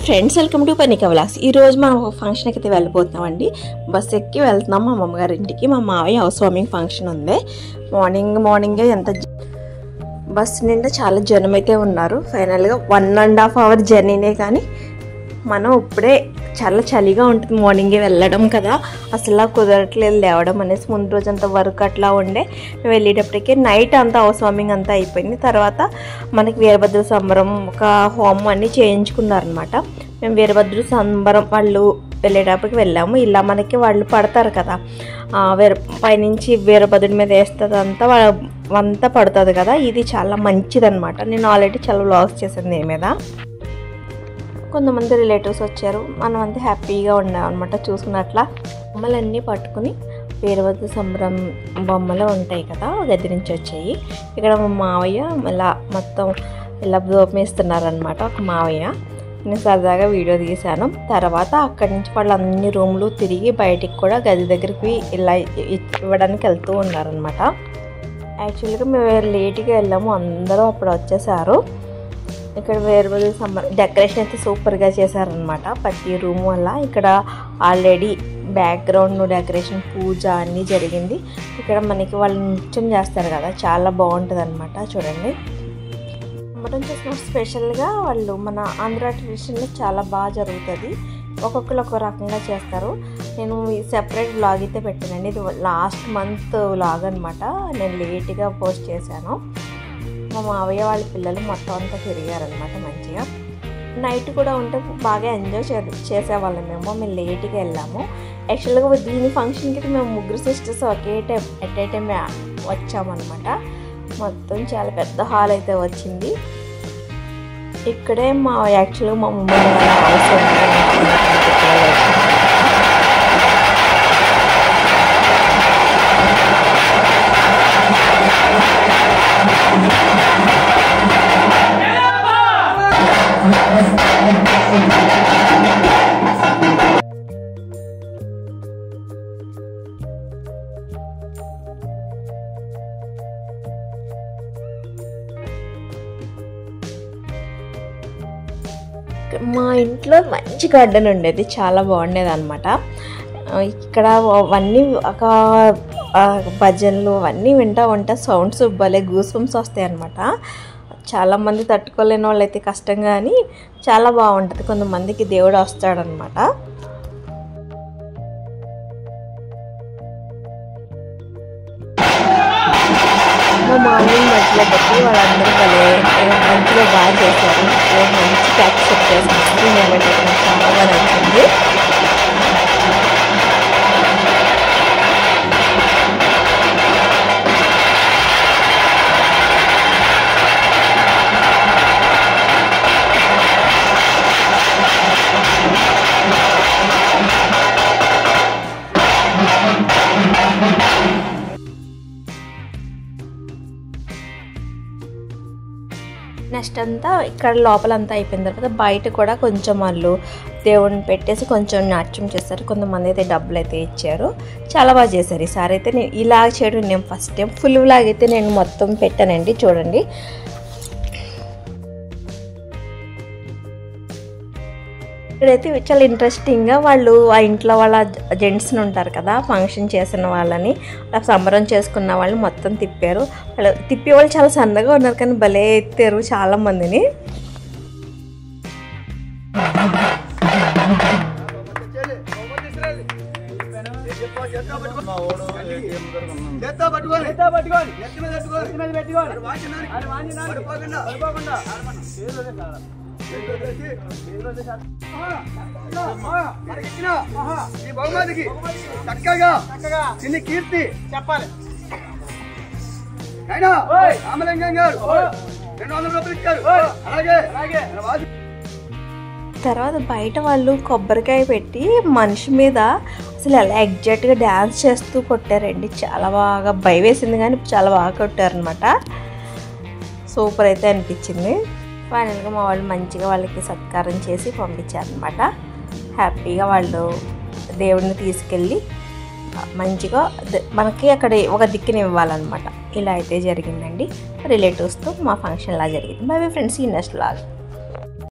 Friends welcome to Panika vlogs. ఈరోజు మనం ఒక ఫంక్షన్కి అయితే వెళ్ళిపోతున్నామండి. బస్ ఎక్కి వెళ్తున్నాం మా అమ్మగారి ఇంటికి. మా మావయ్య హౌస్ వార్మింగ్ ఫంక్షన్ ఉంది. మార్నింగే ఎంత బస్ నిండా చాలా జనం అయితే ఉన్నారు. ఫైనల్గా 1.5 అవర్ జర్నీనే, కానీ మనం ఇప్పుడే చాలా చలిగా ఉంటుంది. మార్నింగే వెళ్ళడం కదా, అసలు కుదరట్లేదు లేవడం అనేసి. ముందు రోజు అంతా వర్క్ అట్లా ఉండే, మేము వెళ్ళేటప్పటికే నైట్ అంతా హౌస్ వార్మింగ్ అంతా అయిపోయింది. తర్వాత మనకి వీరభద్ర సంబరం ఒక హోమం అన్నీ చేయించుకున్నారనమాట. మేము వీరభద్ర సంబరం వాళ్ళు వెళ్ళేటప్పటికి వెళ్ళాము. ఇలా మనకి వాళ్ళు పడతారు కదా, పైనుంచి వీరభద్రుడి మీద వేస్తుంది అంతా పడుతుంది కదా. ఇది చాలా మంచిదన్నమాట. నేను ఆల్రెడీ చాలా వ్లాగ్స్ చేశాను దీని మీద. కొంతమంది రిలేటివ్స్ వచ్చారు, మనం అంతా హ్యాపీగా ఉన్నాం అనమాట. చూసుకున్నట్ల బొమ్మలన్నీ పట్టుకుని వీరభద్ర సంబరం బొమ్మలు ఉంటాయి కదా, గది నుంచి వచ్చాయి. ఇక్కడ మా మావయ్య ఇలా మొత్తం ఇలా దోపేస్తున్నారనమాట. ఒక మావయ్య నేను సరదాగా వీడియో తీశాను. తర్వాత అక్కడి నుంచి వాళ్ళు అన్ని రూమ్లు తిరిగి బయటికి కూడా గది దగ్గరికి ఇలా ఇవ్వడానికి వెళ్తూ ఉన్నారనమాట. యాక్చువల్గా మేము లేట్గా వెళ్ళాము, అందరూ అప్పుడు వచ్చేసారు. ఇక్కడ వీరభద్ర సంబరం డెకరేషన్ అయితే సూపర్గా చేశారనమాట. ప్రతి రూమ్ వల్ల ఇక్కడ ఆల్రెడీ బ్యాక్గ్రౌండ్ డెకరేషన్ పూజ అన్నీ జరిగింది. ఇక్కడ మనకి వాళ్ళు నృత్యం చేస్తారు కదా, చాలా బాగుంటుంది అనమాట. చూడండి, సంబరం చేసిన స్పెషల్గా వాళ్ళు మన ఆంధ్ర ట్రెడిషన్లో చాలా బాగా జరుగుతుంది. ఒక్కొక్కరు ఒక రకంగా చేస్తారు. నేను సెపరేట్ వ్లాగ్ అయితే పెట్టానండి. ఇది లాస్ట్ మంత్ వ్లాగ్ అనమాట. నేను లేట్గా పోస్ట్ చేశాను. మా మావయ్య వాళ్ళ పిల్లలు మొత్తం అంతా తిరిగారనమాట మంచిగా. నైట్ కూడా ఉంటే బాగా ఎంజాయ్ చేసేవాళ్ళం. మేము లేట్గా వెళ్ళాము. యాక్చువల్గా దీని ఫంక్షన్కి మేము 3 sisters okay time at a time వచ్చామన్నమాట. మొత్తం చాలా పెద్ద హాల్ అయితే వచ్చింది. ఇక్కడే యాక్చువల్గా మా మమ్మీ వాళ్ళ హౌస్ మా ఇంట్లో మంచి గార్డెన్ ఉండేది, చాలా బాగుండేది అనమాట. ఇక్కడ అవన్నీ ఒక భజనలు అవన్నీ వింటా సౌండ్స్ భలే గూస్ బంప్స్ వస్తాయి అనమాట. చాలామంది తట్టుకోలేని వాళ్ళు అయితే కష్టం, కానీ చాలా బాగుంటుంది. కొంతమందికి దేవుడు వస్తాడనమాట. మార్నింగ్ మధ్యలో పెట్టి వాళ్ళందరూ మంచిగా బాగా చేశారు. మంచి యాక్సెప్ట్ చేస్తున్నారు. మూమెంట్ చాలా బాగా నచ్చింది. నెక్స్ట్ అంతా ఇక్కడ లోపలంతా అయిపోయిన తర్వాత బయట కూడా కొంచెం వాళ్ళు దేవుడిని పెట్టేసి కొంచెం నాట్యం చేస్తారు. కొంతమంది అయితే డబ్బులు అయితే ఇచ్చారు. చాలా బాగా చేశారు. ఈసారి అయితే నేను ఇలా చేయడం నేను ఫస్ట్ టైం. ఫుల్ వ్లాగ్ అయితే నేను మొత్తం పెట్టానండి, చూడండి. ఇక్కడైతే చాలా ఇంట్రెస్టింగ్గా వాళ్ళు ఆ ఇంట్లో వాళ్ళ జెంట్స్ని ఉంటారు కదా, ఫంక్షన్ చేసిన వాళ్ళని, సంబరం చేసుకున్న వాళ్ళని మొత్తం తిప్పారు. వాళ్ళు తిప్పేవాళ్ళు చాలా సన్నగా ఉన్నారు, కానీ భలే ఎత్తారు చాలా మందిని. ఈ బహుమతికి చక్కగా చిన్ని కీర్తి చెప్పాలి. అయినా రామలింగం గారు 200 రూపాయలు ఇచ్చారు. అలాగే తర్వాత బయట వాళ్ళు కొబ్బరికాయ పెట్టి మనిషి మీద అసలు ఎలా ఎగ్జాక్ట్గా డ్యాన్స్ చేస్తూ కొట్టారండి. చాలా బాగా భయం వేసింది, కానీ చాలా బాగా కొట్టారనమాట. సూపర్ అయితే అనిపించింది. ఫైనల్గా మా వాళ్ళు మంచిగా వాళ్ళకి సత్కారం చేసి పంపించారనమాట. హ్యాపీగా వాళ్ళు దేవుడిని తీసుకెళ్ళి మంచిగా మనకి అక్కడ ఒక దిక్కుని ఇవ్వాలన్నమాట. ఇలా అయితే జరిగిందండి. రిలేటివ్స్తో మా ఫంక్షన్ ఇలా జరిగింది. బై బై ఫ్రెండ్స్, ఈ నెక్స్ట్ వ్లాగ్.